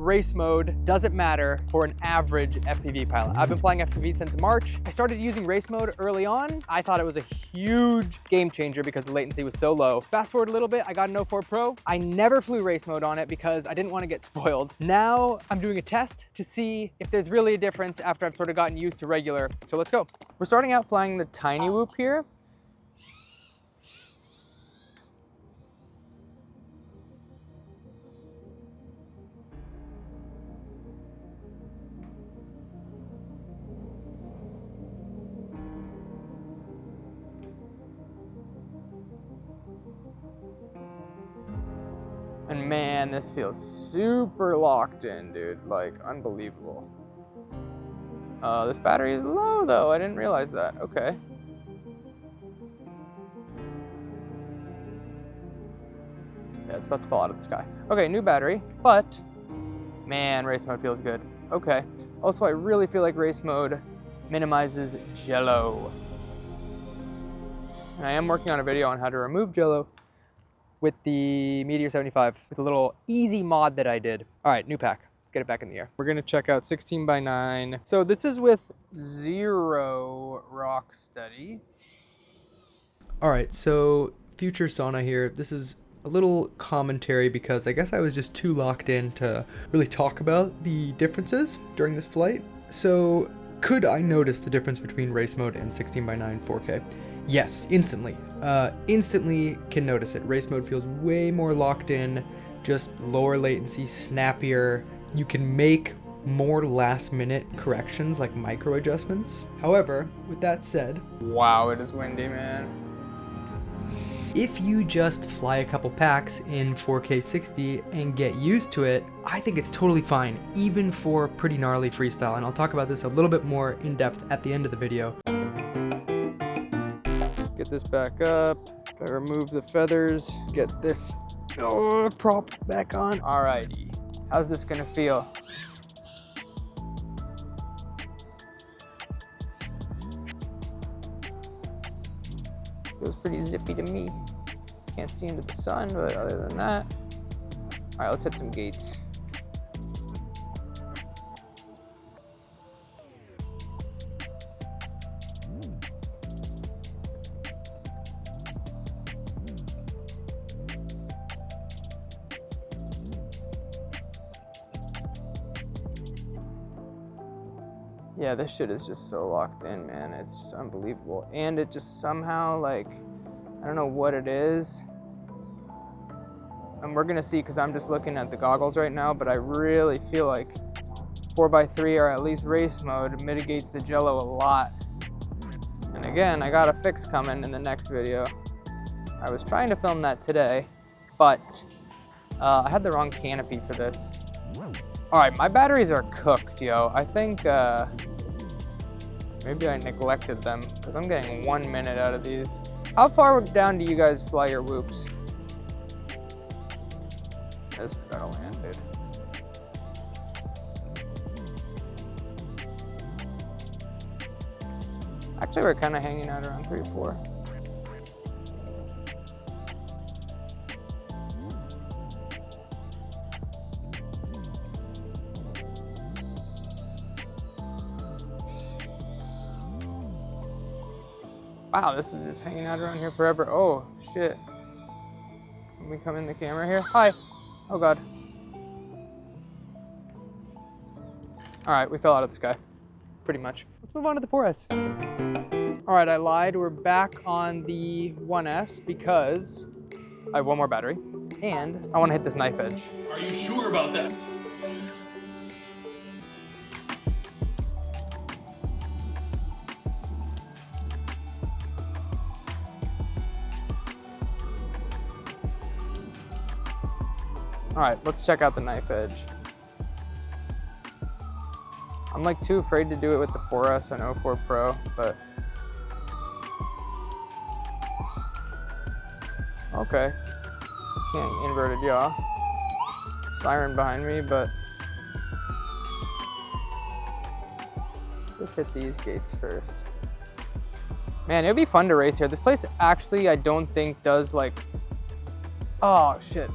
race mode doesn't matter for an average FPV pilot. I've been flying FPV since March. I started using race mode early on. I thought it was a huge game changer because the latency was so low. Fast forward a little bit, I got an 04 Pro. I never flew race mode on it because I didn't want to get spoiled. Now I'm doing a test to see if there's really a difference after I've sort of gotten used to regular. So let's go. We're starting out flying the tiny whoop here. And man, this feels super locked in, dude. Like, unbelievable. This battery is low though. I didn't realize that. Okay. Yeah, it's about to fall out of the sky. Okay, new battery, but man, race mode feels good. Okay. Also, I really feel like race mode minimizes jello. And I am working on a video on how to remove jello with the Meteor 75 with a little easy mod that I did. All right, new pack. Let's get it back in the air. We're gonna check out 16:9. So this is with 0 rock steady. All right, so future sauna here. This is a little commentary because I guess I was just too locked in to really talk about the differences during this flight. So could I notice the difference between race mode and 16:9 4K? Yes, instantly. Instantly can notice it. Race mode feels way more locked in, just lower latency, snappier. You can make more last minute corrections like micro adjustments. However, with that said, wow, it is windy, man. If you just fly a couple packs in 4K 60 and get used to it, I think it's totally fine, even for pretty gnarly freestyle. And I'll talk about this a little bit more in depth at the end of the video. Get this back up. Gotta remove the feathers. Get this prop back on. Alrighty. How's this gonna feel? Feels pretty zippy to me. Can't see into the sun, but other than that. Alright, let's hit some gates. Yeah, this shit is just so locked in, man. It's just unbelievable. And it just somehow, like, I don't know what it is. And we're gonna see, because I'm just looking at the goggles right now, but I really feel like 4x3 or at least race mode mitigates the jello a lot. And again, I got a fix coming in the next video. I was trying to film that today, but I had the wrong canopy for this. All right, my batteries are cooked, yo. I think maybe I neglected them because I'm getting 1 minute out of these. How far down do you guys fly your whoops? This gotta land, dude. Actually, we're kind of hanging out around 3 or 4. Wow, this is just hanging out around here forever. Oh, shit. Let me come in the camera here. Hi. Oh, God. All right, we fell out of the sky, pretty much. Let's move on to the 4S. All right, I lied. We're back on the 1S because I have 1 more battery, and I want to hit this knife edge. Are you sure about that? All right, let's check out the knife edge. I'm like too afraid to do it with the 4S and 04 Pro, but okay. Can't inverted yaw. Siren behind me, but let's just hit these gates first. Man, it would be fun to race here. This place actually, I don't think does like, oh shit.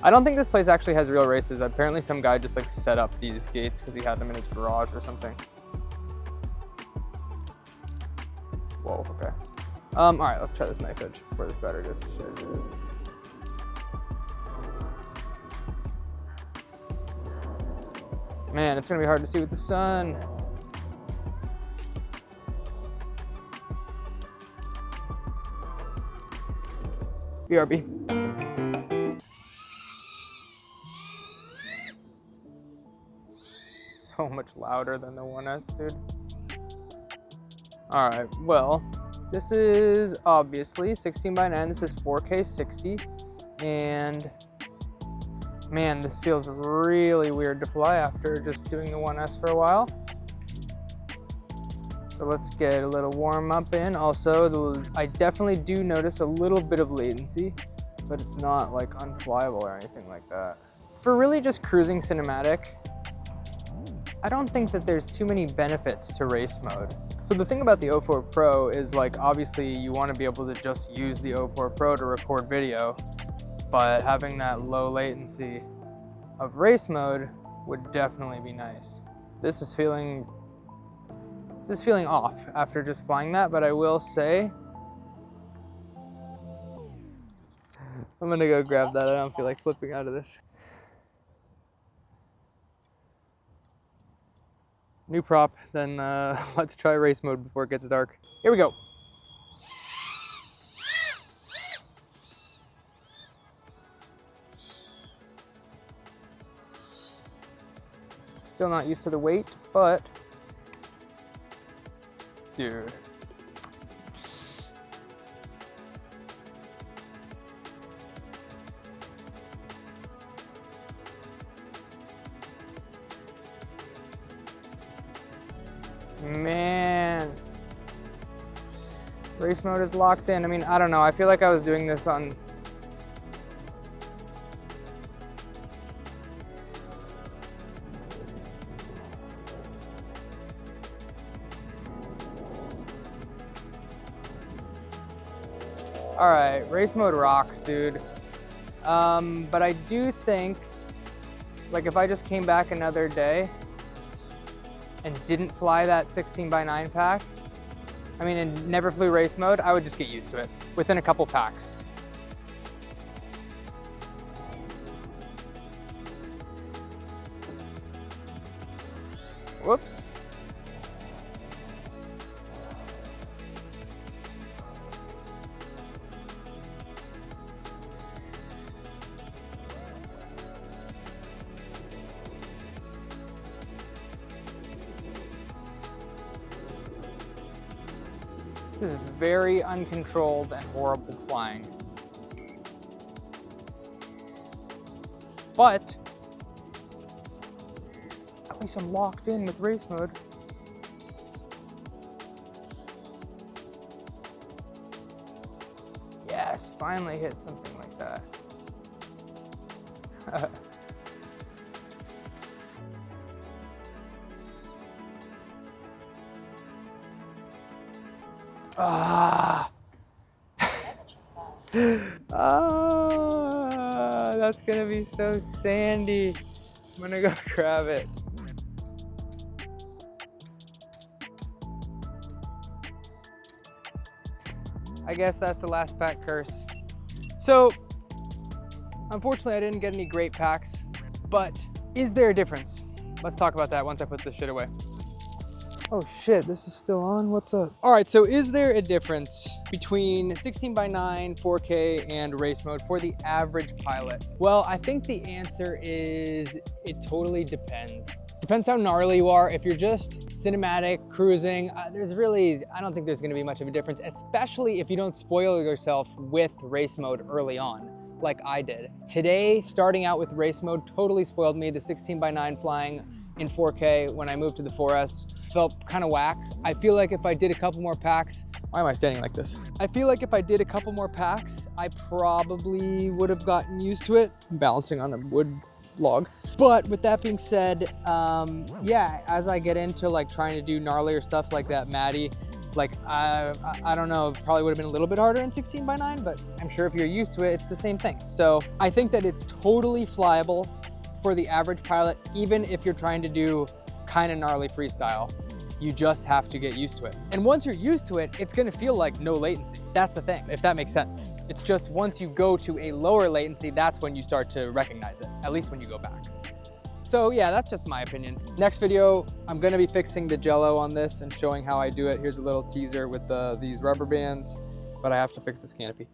I don't think this place actually has real races. Apparently some guy just like set up these gates because he had them in his garage or something. Whoa, okay. All right, let's try this knife edge before this battery goes to shit. Man, it's gonna be hard to see with the sun. BRB. So much louder than the 1S, dude. All right, well, this is obviously 16:9. This is 4K 60, and man, this feels really weird to fly after just doing the 1S for a while. So let's get a little warm up in. Also, I definitely do notice a little bit of latency, but it's not like unflyable or anything like that. For really just cruising cinematic, I don't think that there's too many benefits to race mode. So the thing about the O4 Pro is like, obviously you want to be able to just use the O4 Pro to record video, but having that low latency of race mode would definitely be nice. This is feeling off after just flying that, but I will say, I'm gonna go grab that. I don't feel like flipping out of this. New prop, then let's try race mode before it gets dark. Here we go. Still not used to the weight, but dude. Man, race mode is locked in. I mean, I don't know. I feel like I was doing this on all right, race mode rocks, dude. But I do think, like, if I just came back another day and didn't fly that 16:9 pack, I mean, and never flew race mode, I would just get used to it within a couple packs. Whoops. This is very uncontrolled and horrible flying. But at least I'm locked in with race mode. Yes, finally hit something like that. That's gonna be so sandy. I'm gonna go grab it. I guess that's the last pack curse. So, unfortunately I didn't get any great packs, but is there a difference? Let's talk about that once I put this shit away. Oh shit, this is still on? What's up? All right, so is there a difference between 16:9, 4K, and race mode for the average pilot? Well, I think the answer is it totally depends. Depends how gnarly you are. If you're just cinematic, cruising, I don't think there's gonna be much of a difference, especially if you don't spoil yourself with race mode early on, like I did. Today, starting out with race mode totally spoiled me. The 16:9 flying in 4K when I moved to the 4S felt kind of whack. I feel like if I did a couple more packs, why am I standing like this? I feel like if I did a couple more packs, I probably would have gotten used to it. I'm balancing on a wood log. But with that being said, yeah, as I get into like trying to do gnarlier stuff like that Maddie, Like, I don't know, probably would have been a little bit harder in 16:9, but I'm sure if you're used to it, it's the same thing. So I think that it's totally flyable for the average pilot, even if you're trying to do kind of gnarly freestyle. You just have to get used to it. And once you're used to it, it's gonna feel like no latency. That's the thing, if that makes sense. It's just once you go to a lower latency, that's when you start to recognize it, at least when you go back. So yeah, that's just my opinion. Next video, I'm gonna be fixing the jello on this and showing how I do it. Here's a little teaser with these rubber bands, but I have to fix this canopy.